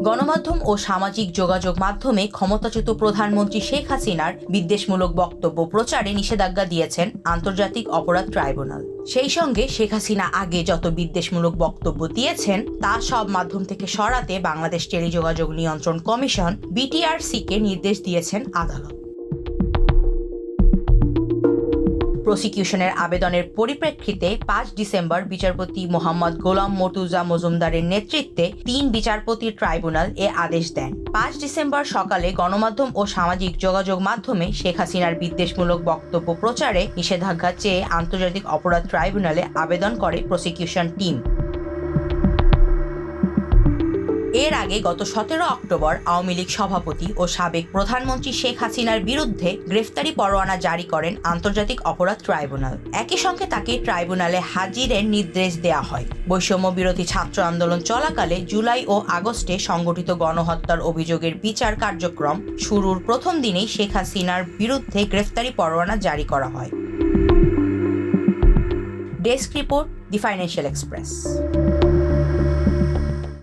গণমাধ্যম ও সামাজিক যোগাযোগ মাধ্যমে ক্ষমতাচ্যুত প্রধানমন্ত্রী শেখ হাসিনার বিদ্বেষমূলক বক্তব্য প্রচারে নিষেধাজ্ঞা দিয়েছেন আন্তর্জাতিক অপরাধ ট্রাইব্যুনাল। সেই সঙ্গে শেখ হাসিনা আগে যত বিদ্বেষমূলক বক্তব্য দিয়েছেন তা সব মাধ্যম থেকে সরাতে বাংলাদেশ টেলিযোগাযোগ নিয়ন্ত্রণ কমিশন বিটিআরসিকে নির্দেশ দিয়েছেন আদালত। প্রসিকিউশনের আবেদনের পরিপ্রেক্ষিতে 5 ডিসেম্বর বিচারপতি মোহাম্মদ গোলাম মর্তুজা মজুমদারের নেতৃত্বে 3 বিচারপতির ট্রাইব্যুনাল এ আদেশ দেন। 5 ডিসেম্বর সকালে গণমাধ্যম ও সামাজিক যোগাযোগ মাধ্যমে শেখ হাসিনার বিদ্বেষমূলক বক্তব্য প্রচারে নিষেধাজ্ঞা চেয়ে আন্তর্জাতিক অপরাধ ট্রাইব্যুনালে আবেদন করে প্রসিকিউশন টিম। এর আগে গত 17 অক্টোবর আওয়ামী লীগ সভাপতি ও সাবেক প্রধানমন্ত্রী শেখ হাসিনার বিরুদ্ধে গ্রেফতারি পরোয়ানা জারি করেন আন্তর্জাতিক অপরাধ ট্রাইব্যুনাল। একই সঙ্গে তাকে ট্রাইব্যুনালে হাজিরের নির্দেশ দেওয়া হয়। বৈষম্য বিরোধী ছাত্র আন্দোলন চলাকালে জুলাই ও আগস্টে সংগঠিত গণহত্যার অভিযোগের বিচার কার্যক্রম শুরুর প্রথম দিনেই শেখ হাসিনার বিরুদ্ধে গ্রেফতারি পরোয়ানা জারি করা হয়। ডেস্ক রিপোর্ট, দি ফাইন্যান্সিয়াল এক্সপ্রেস।